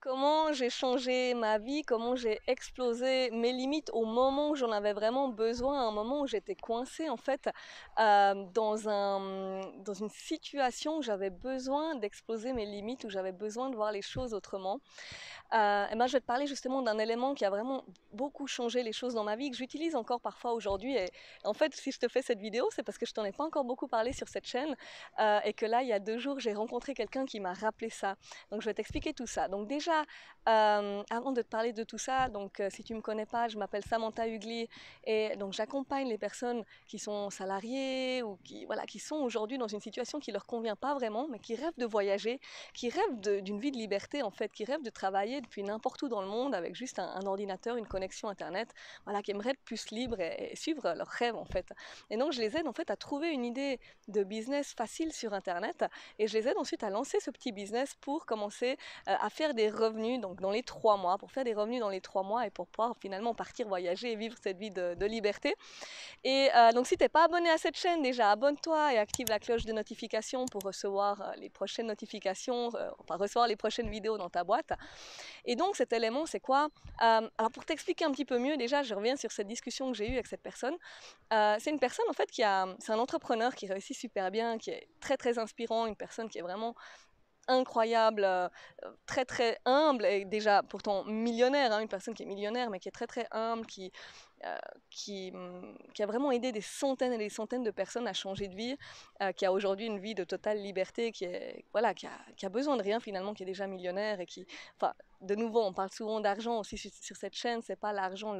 Comment j'ai changé ma vie, comment j'ai explosé mes limites au moment où j'en avais vraiment besoin, à un moment où j'étais coincée en fait dans une situation où j'avais besoin d'exploser mes limites, où j'avais besoin de voir les choses autrement. Et ben, je vais te parler justement d'un élément qui a vraiment beaucoup changé les choses dans ma vie, que j'utilise encore parfois aujourd'hui. Et en fait, si je te fais cette vidéo, c'est parce que je t'en ai pas encore beaucoup parlé sur cette chaîne et que là, il y a 2 jours, j'ai rencontré quelqu'un qui m'a rappelé ça. Donc, je vais t'expliquer tout ça. Donc, déjà, avant de te parler de tout ça, donc si tu me connais pas, je m'appelle Samantha Hugli et donc j'accompagne les personnes qui sont salariées ou qui voilà qui sont aujourd'hui dans une situation qui leur convient pas vraiment, mais qui rêvent de voyager, qui rêvent d'une vie de liberté en fait, qui rêvent de travailler depuis n'importe où dans le monde avec juste un ordinateur, une connexion internet, voilà, qui aimeraient être plus libres et suivre leurs rêves en fait. Et donc je les aide en fait à trouver une idée de business facile sur internet et je les aide ensuite à lancer ce petit business pour commencer à faire des revenus donc dans les 3 mois, pour faire des revenus dans les 3 mois et pour pouvoir finalement partir voyager et vivre cette vie de liberté. Et donc si tu n'es pas abonné à cette chaîne, déjà abonne-toi et active la cloche de notification pour recevoir les prochaines notifications, enfin recevoir les prochaines vidéos dans ta boîte. Et donc cet élément, c'est quoi? Alors pour t'expliquer un petit peu mieux, déjà je reviens sur cette discussion que j'ai eue avec cette personne. C'est une personne en fait c'est un entrepreneur qui réussit super bien, qui est très très inspirant, une personne qui est vraiment incroyable, très très humble et déjà pourtant millionnaire, hein, une personne qui est millionnaire mais qui est très très humble, euh, qui a vraiment aidé des centaines et des centaines de personnes à changer de vie, qui a aujourd'hui une vie de totale liberté, voilà, qui a besoin de rien finalement, qui est déjà millionnaire et enfin, de nouveau, on parle souvent d'argent aussi sur cette chaîne, c'est pas l'argent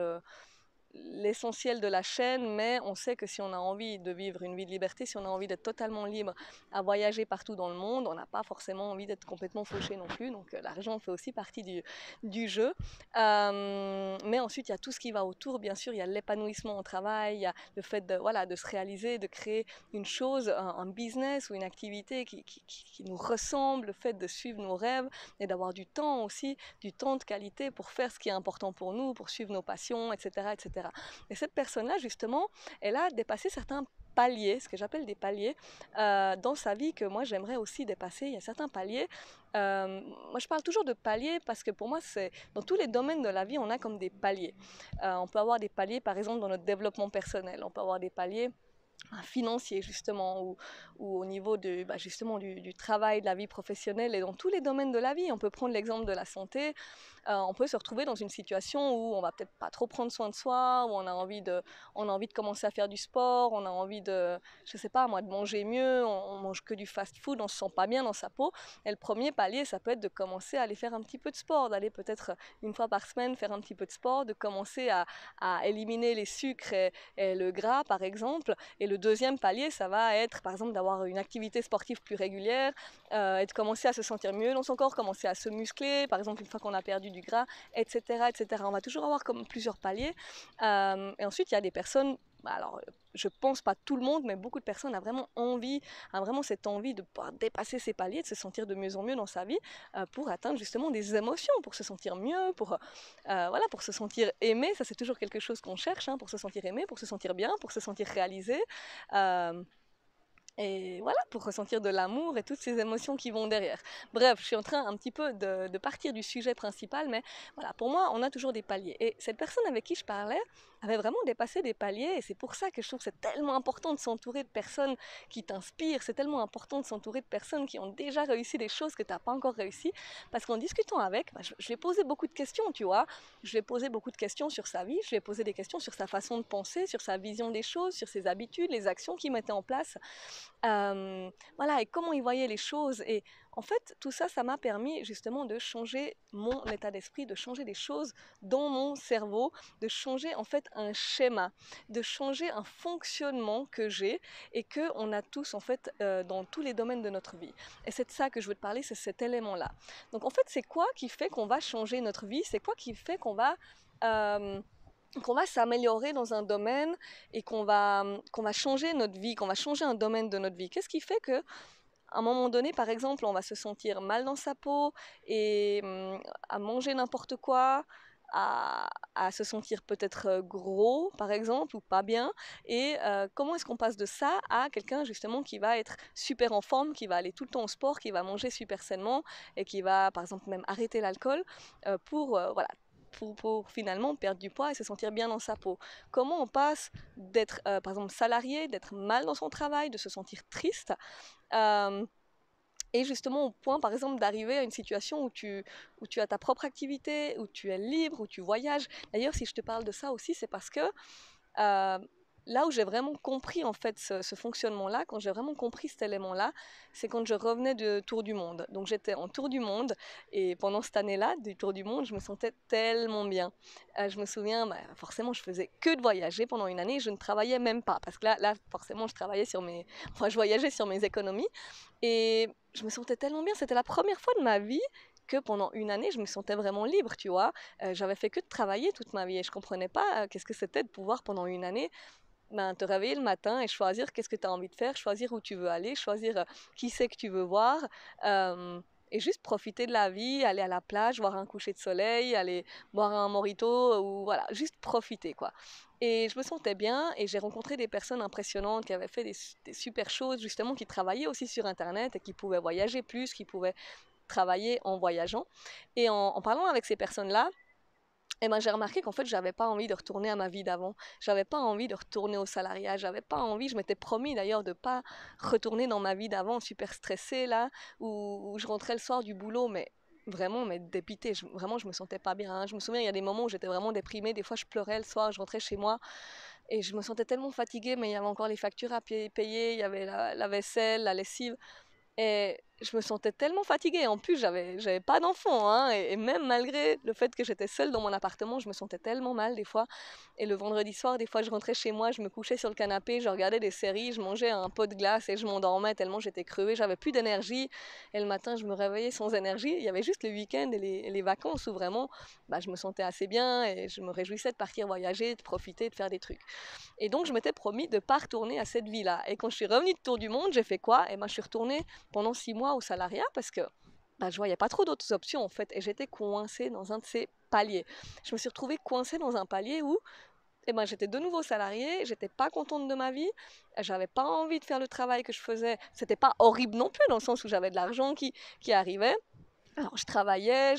l'essentiel de la chaîne, mais on sait que si on a envie de vivre une vie de liberté, si on a envie d'être totalement libre à voyager partout dans le monde, on n'a pas forcément envie d'être complètement fauché non plus, donc l'argent fait aussi partie du jeu. Mais ensuite, il y a tout ce qui va autour, bien sûr, il y a l'épanouissement au travail, il y a le fait voilà, de se réaliser, de créer une chose, un business ou une activité qui nous ressemble, le fait de suivre nos rêves et d'avoir du temps aussi, du temps de qualité pour faire ce qui est important pour nous, pour suivre nos passions, etc. etc. Et cette personne-là, justement, elle a dépassé certains paliers, ce que j'appelle des paliers, dans sa vie que moi j'aimerais aussi dépasser. Il y a certains paliers. Moi je parle toujours de paliers parce que pour moi c'est dans tous les domaines de la vie on a comme des paliers. On peut avoir des paliers par exemple dans notre développement personnel, on peut avoir des paliers financier justement ou au niveau justement du travail, de la vie professionnelle et dans tous les domaines de la vie. On peut prendre l'exemple de la santé. On peut se retrouver dans une situation où on va peut-être pas trop prendre soin de soi, où on a envie de commencer à faire du sport, on a envie de, je sais pas moi, de manger mieux, on mange que du fast-food, on se sent pas bien dans sa peau. Et le premier palier, ça peut être de commencer à aller faire un petit peu de sport, d'aller peut-être une fois par semaine faire un petit peu de sport, de commencer à éliminer les sucres et le gras par exemple. Et le deuxième palier, ça va être par exemple d'avoir une activité sportive plus régulière et de commencer à se sentir mieux dans son corps, commencer à se muscler, par exemple une fois qu'on a perdu du gras, etc., etc. On va toujours avoir comme plusieurs paliers. Et ensuite, il y a des personnes, alors je pense pas tout le monde, mais beaucoup de personnes a vraiment cette envie de pouvoir dépasser ces paliers, de se sentir de mieux en mieux dans sa vie pour atteindre justement des émotions, pour se sentir mieux, voilà, pour se sentir aimé. Ça, c'est toujours quelque chose qu'on cherche, hein, pour se sentir aimé, pour se sentir bien, pour se sentir réalisé. Euh, et voilà, pour ressentir de l'amour et toutes ces émotions qui vont derrière. Bref, je suis en train un petit peu de partir du sujet principal, mais voilà, pour moi, on a toujours des paliers. Et cette personne avec qui je parlais avait vraiment dépassé des paliers, et c'est pour ça que je trouve que c'est tellement important de s'entourer de personnes qui t'inspirent, c'est tellement important de s'entourer de personnes qui ont déjà réussi des choses que tu n'as pas encore réussi, parce qu'en discutant avec, je lui ai posé beaucoup de questions, tu vois, je lui ai posé beaucoup de questions sur sa vie, je lui ai posé des questions sur sa façon de penser, sur sa vision des choses, sur ses habitudes, les actions qu'il mettait en place. Voilà, et comment il voyait les choses. Et en fait, tout ça, ça m'a permis justement de changer mon état d'esprit, de changer des choses dans mon cerveau, de changer en fait un schéma, de changer un fonctionnement que j'ai et que on a tous en fait dans tous les domaines de notre vie. Et c'est de ça que je veux te parler, c'est cet élément-là. Donc en fait, c'est quoi qui fait qu'on va changer notre vie? C'est quoi qui fait euh, qu'on va s'améliorer dans un domaine et qu'on va changer notre vie, qu'on va changer un domaine de notre vie. Qu'est-ce qui fait que à un moment donné, par exemple, on va se sentir mal dans sa peau et à manger n'importe quoi, à se sentir peut-être gros, par exemple, ou pas bien. Et comment est-ce qu'on passe de ça à quelqu'un justement qui va être super en forme, qui va aller tout le temps au sport, qui va manger super sainement et qui va, par exemple, même arrêter l'alcool voilà, pour finalement perdre du poids et se sentir bien dans sa peau. Comment on passe d'être, par exemple, salarié, d'être mal dans son travail, de se sentir triste, euh, et justement au point, par exemple, d'arriver à une situation où tu as ta propre activité, où tu es libre, où tu voyages. D'ailleurs, si je te parle de ça aussi, c'est parce que euh, là où j'ai vraiment compris en fait ce fonctionnement-là, quand j'ai vraiment compris cet élément-là, c'est quand je revenais de Tour du Monde. Donc j'étais en Tour du Monde et pendant cette année-là du Tour du Monde, je me sentais tellement bien. Je me souviens, bah, forcément, je faisais que de voyager pendant une année, je ne travaillais même pas parce que là forcément, je travaillais sur enfin, je voyageais sur mes économies et je me sentais tellement bien. C'était la première fois de ma vie que pendant une année, je me sentais vraiment libre, tu vois. J'avais fait que de travailler toute ma vie et je comprenais pas qu'est-ce que c'était de pouvoir pendant une année ben, te réveiller le matin et choisir qu'est-ce que tu as envie de faire, choisir où tu veux aller, choisir qui c'est que tu veux voir. Et juste profiter de la vie, aller à la plage, voir un coucher de soleil, aller boire un mojito, ou voilà, juste profiter quoi. Et je me sentais bien et j'ai rencontré des personnes impressionnantes qui avaient fait des super choses, justement, qui travaillaient aussi sur Internet et qui pouvaient voyager plus, qui pouvaient travailler en voyageant. Et en parlant avec ces personnes-là, eh ben, j'ai remarqué qu'en fait, j'avais pas envie de retourner à ma vie d'avant. J'avais pas envie de retourner au salariat. J'avais pas envie, je m'étais promis d'ailleurs de pas retourner dans ma vie d'avant, super stressée là, où je rentrais le soir du boulot, mais vraiment, mais dépitée. Vraiment, je me sentais pas bien, hein. Je me souviens, il y a des moments où j'étais vraiment déprimée. Des fois, je pleurais le soir, je rentrais chez moi et je me sentais tellement fatiguée, mais il y avait encore les factures à payer, il y avait la vaisselle, la lessive. Et je me sentais tellement fatiguée. En plus, j'avais pas d'enfant, hein, et même malgré le fait que j'étais seule dans mon appartement, je me sentais tellement mal des fois. Et le vendredi soir, des fois, je rentrais chez moi, je me couchais sur le canapé, je regardais des séries, je mangeais un pot de glace et je m'endormais tellement j'étais crevée, j'avais plus d'énergie. Et le matin, je me réveillais sans énergie. Il y avait juste le week-end et les vacances où vraiment, bah, je me sentais assez bien et je me réjouissais de partir voyager, de profiter, de faire des trucs. Et donc, je m'étais promis de ne pas retourner à cette vie-là. Et quand je suis revenue de Tour du Monde, j'ai fait quoi? Et ben, je suis retournée pendant 6 mois au salariat parce que bah, je voyais pas trop d'autres options en fait. Et j'étais coincée dans un de ces paliers. Je me suis retrouvée coincée dans un palier où ben, j'étais de nouveau salariée, j'étais pas contente de ma vie, j'avais pas envie de faire le travail que je faisais. C'était pas horrible non plus, dans le sens où j'avais de l'argent qui arrivait. Alors, je travaillais,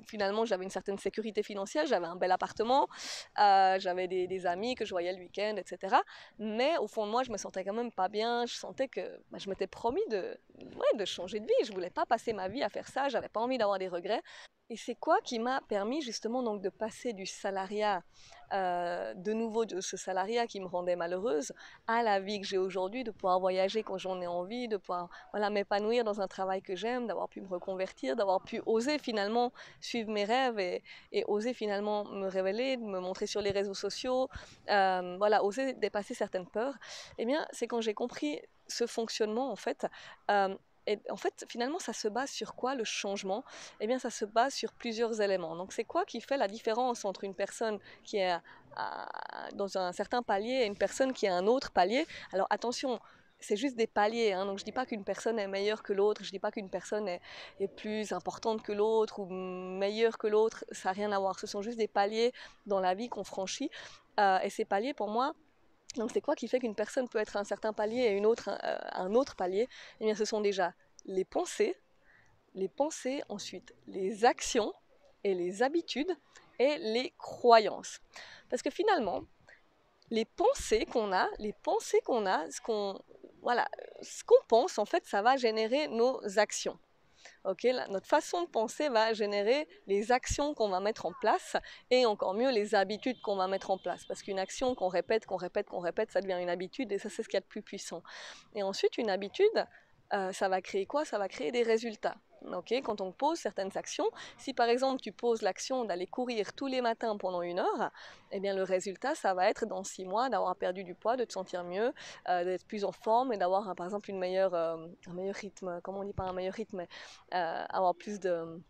finalement, j'avais une certaine sécurité financière, j'avais un bel appartement, j'avais des amis que je voyais le week-end, etc. Mais au fond de moi, je me sentais quand même pas bien. Je sentais que bah, je m'étais promis ouais, de changer de vie. Je voulais pas passer ma vie à faire ça. J'avais pas envie d'avoir des regrets. Et c'est quoi qui m'a permis justement donc de passer du salariat, de nouveau de ce salariat qui me rendait malheureuse, à la vie que j'ai aujourd'hui, de pouvoir voyager quand j'en ai envie, de pouvoir voilà, m'épanouir dans un travail que j'aime, d'avoir pu me reconvertir, d'avoir pu oser finalement suivre mes rêves et oser finalement me révéler, me montrer sur les réseaux sociaux, voilà, oser dépasser certaines peurs. Eh bien, c'est quand j'ai compris ce fonctionnement en fait. Et en fait, finalement, ça se base sur quoi le changement? Eh bien, ça se base sur plusieurs éléments. Donc, c'est quoi qui fait la différence entre une personne qui est dans un certain palier et une personne qui est à un autre palier? Alors, attention, c'est juste des paliers, hein. Donc, je ne dis pas qu'une personne est meilleure que l'autre, je ne dis pas qu'une personne est plus importante que l'autre ou meilleure que l'autre, ça n'a rien à voir. Ce sont juste des paliers dans la vie qu'on franchit. Et ces paliers, pour moi, donc c'est quoi qui fait qu'une personne peut être à un certain palier et une autre à un autre palier? Eh bien, ce sont déjà les pensées, ensuite les actions et les habitudes et les croyances. Parce que finalement, voilà, ce qu'on pense, en fait, ça va générer nos actions. Okay, notre façon de penser va générer les actions qu'on va mettre en place et encore mieux les habitudes qu'on va mettre en place. Parce qu'une action qu'on répète, qu'on répète, qu'on répète, ça devient une habitude et ça c'est ce qu'il y a de plus puissant. Et ensuite une habitude, ça va créer quoi? Ça va créer des résultats. Okay, quand on pose certaines actions, si par exemple tu poses l'action d'aller courir tous les matins pendant 1 heure, eh bien le résultat ça va être dans 6 mois d'avoir perdu du poids, de te sentir mieux, d'être plus en forme et d'avoir par exemple un meilleur rythme, comment on dit pas un meilleur rythme, mais avoir plus de...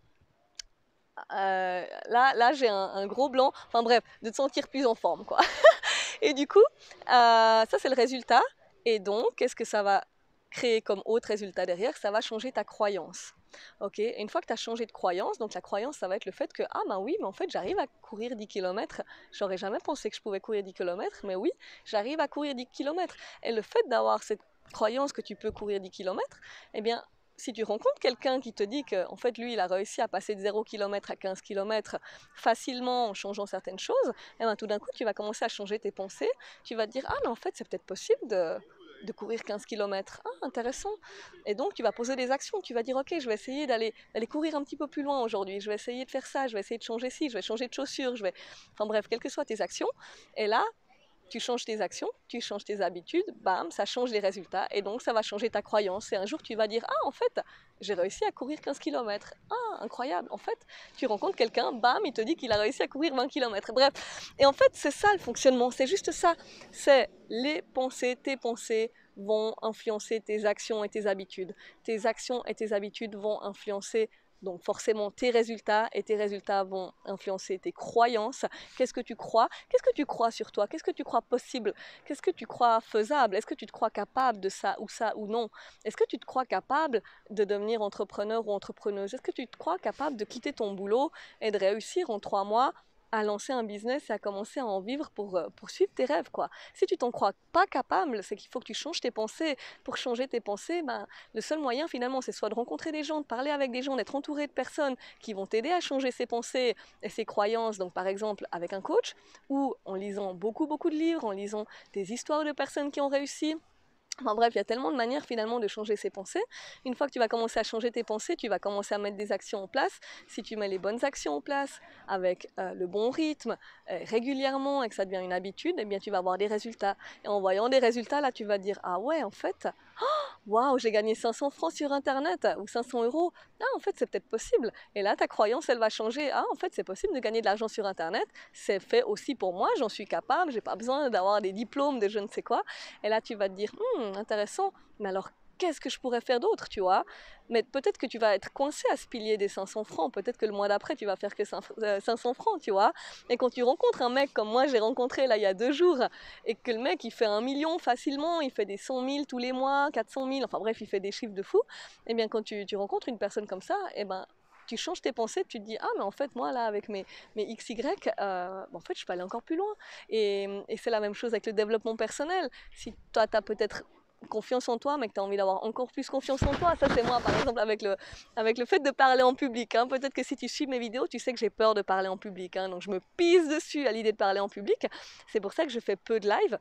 là j'ai un gros blanc, enfin bref, de te sentir plus en forme quoi. Et du coup, ça c'est le résultat. Et donc, qu'est-ce que ça va créer comme autre résultat derrière, ça va changer ta croyance. Ok, et une fois que tu as changé de croyance, donc la croyance, ça va être le fait que, ah ben oui, mais en fait, j'arrive à courir 10 km. J'aurais jamais pensé que je pouvais courir 10 km, mais oui, j'arrive à courir 10 km. Et le fait d'avoir cette croyance que tu peux courir 10 km, eh bien, si tu rencontres quelqu'un qui te dit qu'en fait, lui, il a réussi à passer de 0 km à 15 km facilement en changeant certaines choses, eh bien, tout d'un coup, tu vas commencer à changer tes pensées. Tu vas te dire, ah, mais en fait, c'est peut-être possible de courir 15 km. Ah, intéressant. Et donc, tu vas poser des actions. Tu vas dire, ok, je vais essayer d'aller courir un petit peu plus loin aujourd'hui. Je vais essayer de faire ça. Je vais essayer de changer ci. Je vais changer de chaussures. Enfin bref, quelles que soient tes actions. Et là, tu changes tes actions, tu changes tes habitudes, bam, ça change les résultats et donc ça va changer ta croyance. Et un jour, tu vas dire, ah, en fait, j'ai réussi à courir 15 km. Ah, incroyable. En fait, tu rencontres quelqu'un, bam, il te dit qu'il a réussi à courir 20 km. Bref. Et en fait, c'est ça le fonctionnement. C'est juste ça. C'est les pensées, tes pensées vont influencer tes actions et tes habitudes. Tes actions et tes habitudes vont influencer donc forcément tes résultats et tes résultats vont influencer tes croyances. Qu'est-ce que tu crois? Qu'est-ce que tu crois sur toi? Qu'est-ce que tu crois possible? Qu'est-ce que tu crois faisable? Est-ce que tu te crois capable de ça ou non? Est-ce que tu te crois capable de devenir entrepreneur ou entrepreneuse? Est-ce que tu te crois capable de quitter ton boulot et de réussir en 3 mois à lancer un business et à commencer à en vivre pour suivre tes rêves, quoi. Si tu t'en crois pas capable, c'est qu'il faut que tu changes tes pensées. Pour changer tes pensées, ben, le seul moyen finalement, c'est soit de rencontrer des gens, de parler avec des gens, d'être entouré de personnes qui vont t'aider à changer ses pensées et ses croyances. Donc par exemple avec un coach ou en lisant beaucoup de livres, en lisant des histoires de personnes qui ont réussi. Enfin bref, il y a tellement de manières finalement de changer ses pensées. Une fois que tu vas commencer à changer tes pensées, tu vas commencer à mettre des actions en place. Si tu mets les bonnes actions en place avec le bon rythme, régulièrement et que ça devient une habitude, eh bien tu vas avoir des résultats. Et en voyant des résultats, là tu vas dire, ah ouais, en fait, waouh, j'ai gagné 500 francs sur Internet ou 500 euros. Ah, en fait, c'est peut-être possible. Et là, ta croyance, elle va changer. Ah, en fait, c'est possible de gagner de l'argent sur Internet. C'est fait aussi pour moi. J'en suis capable. J'ai pas besoin d'avoir des diplômes de je ne sais quoi. Et là, tu vas te dire, intéressant. Mais alors, qu'est-ce que je pourrais faire d'autre, tu vois? Mais peut-être que tu vas être coincé à ce pilier des 500 francs. Peut-être que le mois d'après, tu vas faire que 500 francs, tu vois? Et quand tu rencontres un mec comme moi, j'ai rencontré là il y a 2 jours, et que le mec, il fait 1 million facilement, il fait des 100 000 tous les mois, 400 000, enfin bref, il fait des chiffres de fou. Eh bien, quand tu rencontres une personne comme ça, eh ben, tu changes tes pensées, tu te dis, ah, mais en fait, moi, là, avec mes XY, en fait, je peux aller encore plus loin. Et c'est la même chose avec le développement personnel. Si toi, tu as peut-être confiance en toi, mais que tu as envie d'avoir encore plus confiance en toi. Ça, c'est moi, par exemple, avec le fait de parler en public. Hein. Peut-être que si tu suis mes vidéos, tu sais que j'ai peur de parler en public. Hein. Donc, je me pisse dessus à l'idée de parler en public. C'est pour ça que je fais peu de live.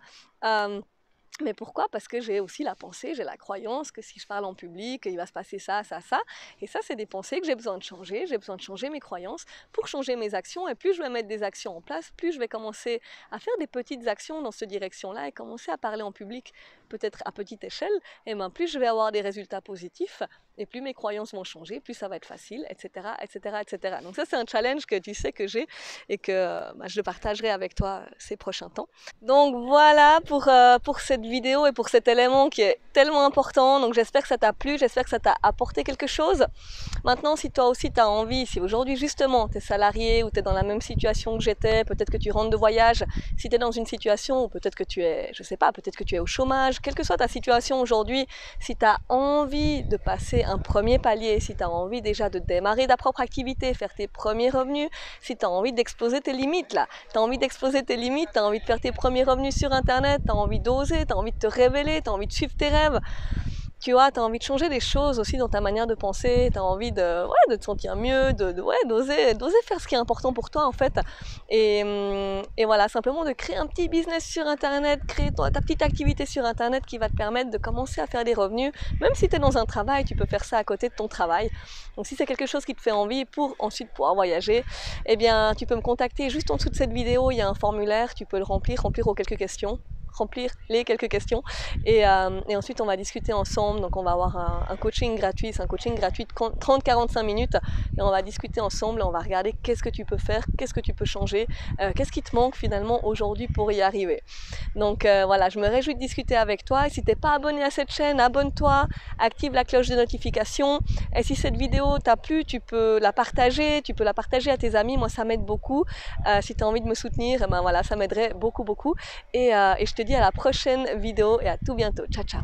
Mais pourquoi? Parce que j'ai aussi la pensée, j'ai la croyance que si je parle en public, il va se passer ça, ça, ça. Et ça, c'est des pensées que j'ai besoin de changer. J'ai besoin de changer mes croyances pour changer mes actions. Et plus je vais mettre des actions en place, plus je vais commencer à faire des petites actions dans cette direction-là et commencer à parler en public, peut-être à petite échelle. Et bien, plus je vais avoir des résultats positifs, et plus mes croyances vont changer, plus ça va être facile, etc., etc., etc. Donc ça, c'est un challenge que tu sais que j'ai et que je partagerai avec toi ces prochains temps. Donc voilà pour cette vidéo et pour cet élément qui est tellement important. Donc j'espère que ça t'a plu, j'espère que ça t'a apporté quelque chose. Maintenant, si toi aussi tu as envie, si aujourd'hui justement tu es salarié ou tu es dans la même situation que j'étais, peut-être que tu rentres de voyage, si tu es dans une situation où peut-être que tu es, je sais pas, peut-être que tu es au chômage, quelle que soit ta situation aujourd'hui, si tu as envie de passer un premier palier, si tu as envie déjà de démarrer ta propre activité, faire tes premiers revenus, si tu as envie d'exploser tes limites là, tu as envie d'exploser tes limites, tu as envie de faire tes premiers revenus sur Internet, tu as envie d'oser, tu as envie de te révéler, tu as envie de suivre tes rêves, tu vois, tu as envie de changer des choses aussi dans ta manière de penser, tu as envie de te sentir mieux, d'oser faire ce qui est important pour toi en fait. Et voilà, simplement de créer un petit business sur Internet, créer ta petite activité sur Internet qui va te permettre de commencer à faire des revenus. Même si tu es dans un travail, tu peux faire ça à côté de ton travail. Donc si c'est quelque chose qui te fait envie pour ensuite pouvoir voyager, eh bien tu peux me contacter juste en dessous de cette vidéo, il y a un formulaire, tu peux le remplir aux quelques questions. Remplir les quelques questions et ensuite on va discuter ensemble. Donc on va avoir un coaching gratuit, c'est un coaching gratuit de 30-45 minutes et on va discuter ensemble et on va regarder qu'est-ce que tu peux faire, qu'est-ce que tu peux changer, qu'est-ce qui te manque finalement aujourd'hui pour y arriver. Donc voilà, je me réjouis de discuter avec toi et si tu n'es pas abonné à cette chaîne, abonne-toi, active la cloche de notification et si cette vidéo t'a plu, tu peux la partager à tes amis, moi ça m'aide beaucoup. Si tu as envie de me soutenir, ben voilà, ça m'aiderait beaucoup et je te dis à la prochaine vidéo et à tout bientôt. Ciao ciao.